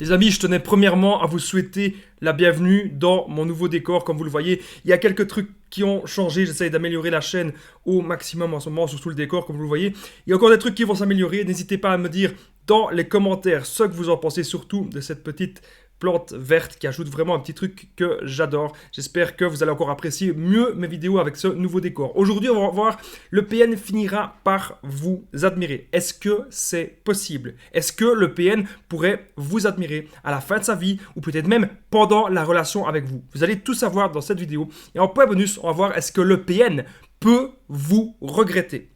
Les amis, je tenais premièrement à vous souhaiter la bienvenue dans mon nouveau décor. Comme vous le voyez, il y a quelques trucs qui ont changé. J'essaye d'améliorer la chaîne au maximum en ce moment, surtout le décor, comme vous le voyez. Il y a encore des trucs qui vont s'améliorer. N'hésitez pas à me dire dans les commentaires ce que vous en pensez, surtout de cette petite plante verte qui ajoute vraiment un petit truc que j'adore. J'espère que vous allez encore apprécier mieux mes vidéos avec ce nouveau décor. Aujourd'hui, on va voir, le PN finira par vous admirer. Est-ce que c'est possible? Est-ce que le PN pourrait vous admirer à la fin de sa vie ou peut-être même pendant la relation avec vous? Vous allez tout savoir dans cette vidéo. Et en point bonus, on va voir est-ce que le PN peut vous regretter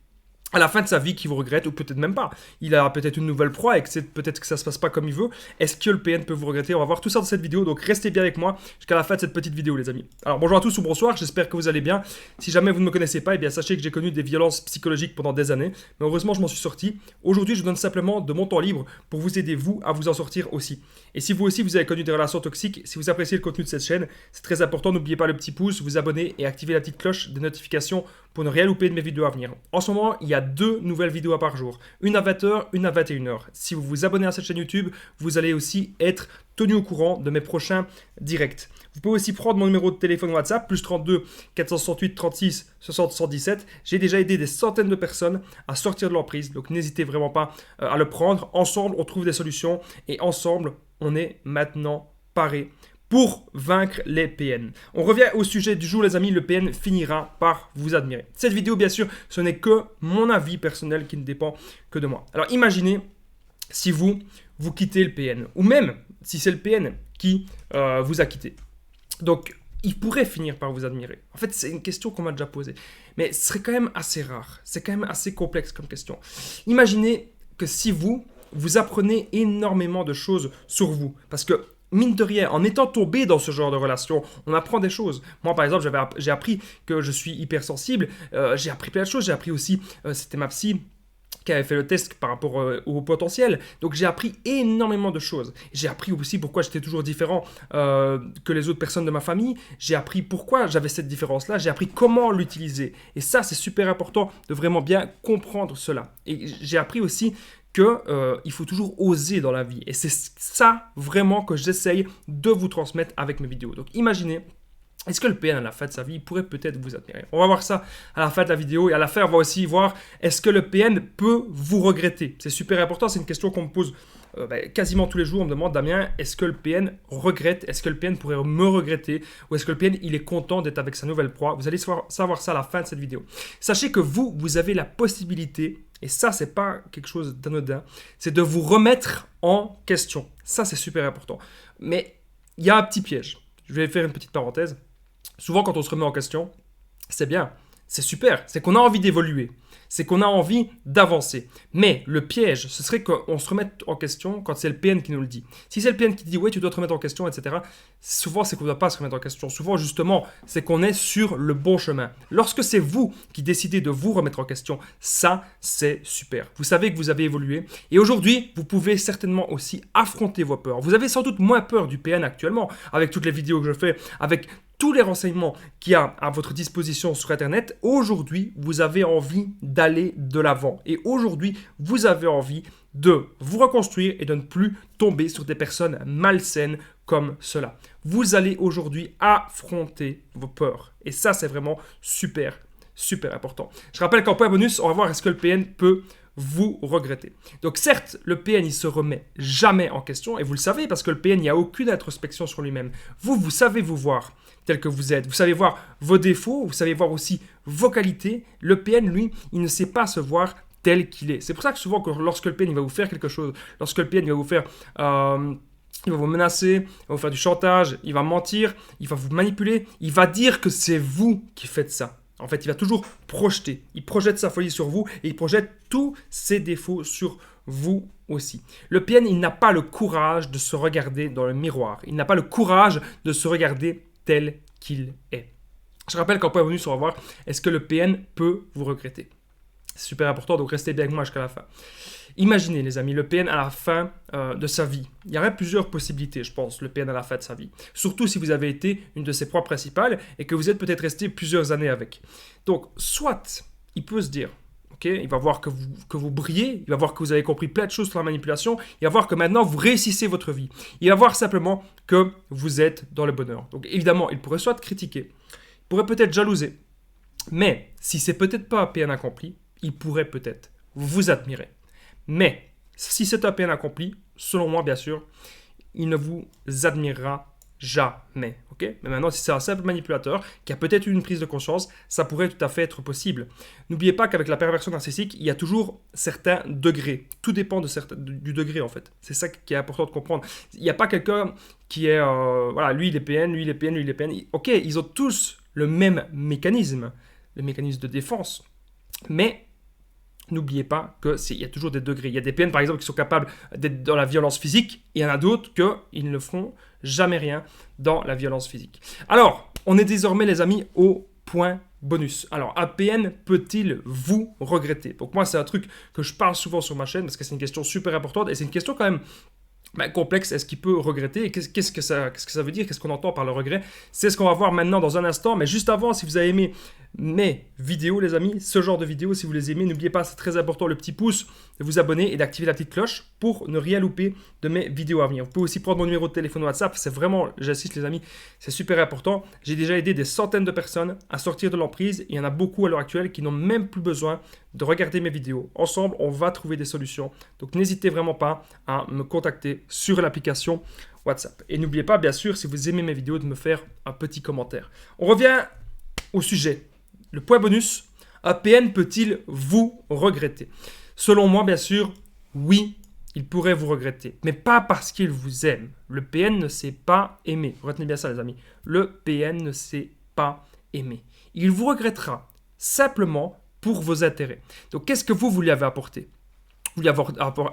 à la fin de sa vie, qui vous regrette, ou peut-être même pas. Il a peut-être une nouvelle proie et que peut-être que ça se passe pas comme il veut. Est-ce que le PN peut vous regretter? On va voir tout ça dans cette vidéo, donc restez bien avec moi jusqu'à la fin de cette petite vidéo, les amis. Alors bonjour à tous ou bonsoir, j'espère que vous allez bien. Si jamais vous ne me connaissez pas, eh bien sachez que j'ai connu des violences psychologiques pendant des années, mais heureusement je m'en suis sorti. Aujourd'hui, je vous donne simplement de mon temps libre pour vous aider, vous, à vous en sortir aussi. Et si vous aussi, vous avez connu des relations toxiques, si vous appréciez le contenu de cette chaîne, c'est très important, n'oubliez pas le petit pouce, vous abonner et activer la petite cloche des notifications pour ne rien louper de mes vidéos à venir. En ce moment, il y a 2 nouvelles vidéos par jour. Une à 20h, une à 21h. Si vous vous abonnez à cette chaîne YouTube, vous allez aussi être tenu au courant de mes prochains directs. Vous pouvez aussi prendre mon numéro de téléphone WhatsApp, plus 32 468 36 60 117. J'ai déjà aidé des centaines de personnes à sortir de l'emprise, donc n'hésitez vraiment pas à le prendre. Ensemble, on trouve des solutions et ensemble, on est maintenant parés pour vaincre les PN. On revient au sujet du jour, les amis. Le PN finira par vous admirer. Cette vidéo, bien sûr, ce n'est que mon avis personnel qui ne dépend que de moi. Alors imaginez si vous quittez le PN, ou même si c'est le PN qui vous a quitté. Donc il pourrait finir par vous admirer. En fait, c'est une question qu'on m'a déjà posée, mais ce serait quand même assez rare. C'est quand même assez complexe comme question. Imaginez que si vous apprenez énormément de choses sur vous, parce que mine de rien, en étant tombé dans ce genre de relation, on apprend des choses. Moi, par exemple, j'ai appris que je suis hypersensible. J'ai appris plein de choses. J'ai appris aussi, c'était ma psy qui avait fait le test par rapport au potentiel. Donc, j'ai appris énormément de choses. J'ai appris aussi pourquoi j'étais toujours différent que les autres personnes de ma famille. J'ai appris pourquoi j'avais cette différence-là. J'ai appris comment l'utiliser. Et ça, c'est super important de vraiment bien comprendre cela. Et j'ai appris aussi qu'il faut toujours oser dans la vie. Et c'est ça vraiment que j'essaye de vous transmettre avec mes vidéos. Donc imaginez, est-ce que le PN à la fin de sa vie pourrait peut-être vous admirer? On va voir ça à la fin de la vidéo. Et à la fin, on va aussi voir, est-ce que le PN peut vous regretter? C'est super important, c'est une question qu'on me pose quasiment tous les jours. On me demande, Damien, est-ce que le PN regrette? Est-ce que le PN pourrait me regretter? Ou est-ce que le PN, il est content d'être avec sa nouvelle proie? Vous allez savoir ça à la fin de cette vidéo. Sachez que vous avez la possibilité, et ça, c'est pas quelque chose d'anodin, c'est de vous remettre en question. Ça, c'est super important. Mais il y a un petit piège. Je vais faire une petite parenthèse. Souvent, quand on se remet en question, c'est bien, c'est super, c'est qu'on a envie d'évoluer, c'est qu'on a envie d'avancer. Mais le piège, ce serait qu'on se remette en question quand c'est le PN qui nous le dit. Si c'est le PN qui dit « ouais, tu dois te remettre en question », etc., souvent, c'est qu'on ne doit pas se remettre en question. Souvent, justement, c'est qu'on est sur le bon chemin. Lorsque c'est vous qui décidez de vous remettre en question, ça, c'est super. Vous savez que vous avez évolué. Et aujourd'hui, vous pouvez certainement aussi affronter vos peurs. Vous avez sans doute moins peur du PN actuellement, avec toutes les vidéos que je fais, avec tous les renseignements qu'il y a à votre disposition sur Internet. Aujourd'hui, vous avez envie d'aller de l'avant. Et aujourd'hui, vous avez envie de vous reconstruire et de ne plus tomber sur des personnes malsaines comme cela. Vous allez aujourd'hui affronter vos peurs. Et ça, c'est vraiment super, super important. Je rappelle qu'en point bonus, on va voir est-ce que le PN peut vous regretter. Donc certes, le PN, il se remet jamais en question, et vous le savez, parce que le PN, il n'y a aucune introspection sur lui-même. Vous savez vous voir tel que vous êtes. Vous savez voir vos défauts, vous savez voir aussi vos qualités. Le PN, lui, il ne sait pas se voir tel qu'il est. C'est pour ça que souvent, lorsque le PN, il va vous faire quelque chose, lorsque le PN, il va vous faire... il va vous menacer, il va vous faire du chantage, il va mentir, il va vous manipuler, il va dire que c'est vous qui faites ça. En fait, il va toujours projeter. Il projette sa folie sur vous et il projette tous ses défauts sur vous aussi. Le PN, il n'a pas le courage de se regarder dans le miroir. Il n'a pas le courage de se regarder tel qu'il est. Je rappelle qu'en point bonus, on va voir est-ce que le PN peut vous regretter. C'est super important, donc restez bien avec moi jusqu'à la fin. Imaginez, les amis, le PN à la fin de sa vie. Il y aurait plusieurs possibilités, je pense, le PN à la fin de sa vie. Surtout si vous avez été une de ses proies principales et que vous êtes peut-être resté plusieurs années avec. Donc, soit il peut se dire, Okay, il va voir que vous brillez, il va voir que vous avez compris plein de choses sur la manipulation, il va voir que maintenant vous réussissez votre vie. Il va voir simplement que vous êtes dans le bonheur. Donc évidemment, il pourrait soit critiquer, il pourrait peut-être jalouser, mais si c'est peut-être pas un PN accompli, il pourrait peut-être vous admirer. Mais si c'est un PN accompli, selon moi bien sûr, il ne vous admirera jamais. Okay, mais maintenant, si c'est un simple manipulateur qui a peut-être eu une prise de conscience, ça pourrait tout à fait être possible. N'oubliez pas qu'avec la perversion narcissique, il y a toujours certains degrés. Tout dépend du degré en fait. C'est ça qui est important de comprendre. Il n'y a pas quelqu'un qui est, voilà, lui il est PN, lui il est PN, lui il est PN. Ok, ils ont tous le même mécanisme, le mécanisme de défense. Mais n'oubliez pas qu'il y a toujours des degrés. Il y a des PN par exemple qui sont capables d'être dans la violence physique, et il y en a d'autres qui ne feront jamais rien dans la violence physique. Alors, on est désormais les amis au point bonus. Alors, un PN peut-il vous regretter? Donc moi, c'est un truc que je parle souvent sur ma chaîne parce que c'est une question super importante et c'est une question quand même complexe. Est-ce qu'il peut regretter? Et qu'est-ce que ça veut dire? Qu'est-ce qu'on entend par le regret? C'est ce qu'on va voir maintenant dans un instant. Mais juste avant, si vous avez aimé mes vidéos, les amis, ce genre de vidéos, si vous les aimez, n'oubliez pas, c'est très important, le petit pouce, de vous abonner et d'activer la petite cloche pour ne rien louper de mes vidéos à venir. Vous pouvez aussi prendre mon numéro de téléphone WhatsApp. C'est vraiment, j'insiste les amis, c'est super important. J'ai déjà aidé des centaines de personnes à sortir de l'emprise. Il y en a beaucoup à l'heure actuelle qui n'ont même plus besoin de regarder mes vidéos. Ensemble, on va trouver des solutions. Donc, n'hésitez vraiment pas à me contacter sur l'application WhatsApp. Et n'oubliez pas, bien sûr, si vous aimez mes vidéos, de me faire un petit commentaire. On revient au sujet. Le point bonus, un PN peut-il vous regretter? Selon moi, bien sûr, oui, il pourrait vous regretter. Mais pas parce qu'il vous aime. Le PN ne sait pas aimer. Retenez bien ça, les amis. Le PN ne sait pas aimer. Il vous regrettera simplement pour vos intérêts. Donc, qu'est-ce que vous lui avez apporté? Vous lui avez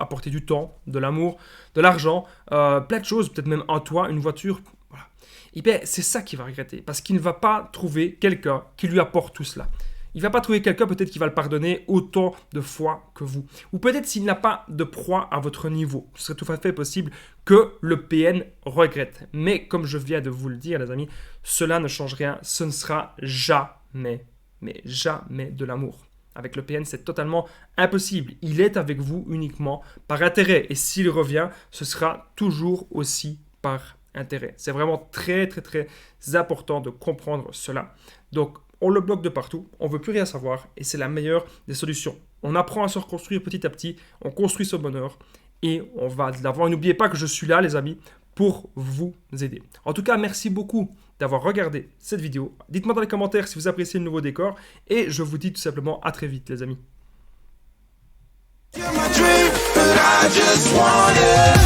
apporté du temps, de l'amour, de l'argent, plein de choses, peut-être même un toit, une voiture. Voilà. Et bien, c'est ça qu'il va regretter, parce qu'il ne va pas trouver quelqu'un qui lui apporte tout cela. Il ne va pas trouver quelqu'un peut-être qui va le pardonner autant de fois que vous. Ou peut-être s'il n'a pas de proie à votre niveau. Ce serait tout à fait possible que le PN regrette. Mais comme je viens de vous le dire, les amis, cela ne change rien. Ce ne sera jamais, mais jamais de l'amour. Avec le PN, c'est totalement impossible. Il est avec vous uniquement par intérêt. Et s'il revient, ce sera toujours aussi par intérêt. C'est vraiment très, très, très important de comprendre cela. Donc, on le bloque de partout. On ne veut plus rien savoir. Et c'est la meilleure des solutions. On apprend à se reconstruire petit à petit. On construit son bonheur. Et on va de l'avant. Et n'oubliez pas que je suis là, les amis, pour vous aider. En tout cas, merci beaucoup d'avoir regardé cette vidéo. Dites-moi dans les commentaires si vous appréciez le nouveau décor. Et je vous dis tout simplement à très vite, les amis. You're my dream, but I just want it.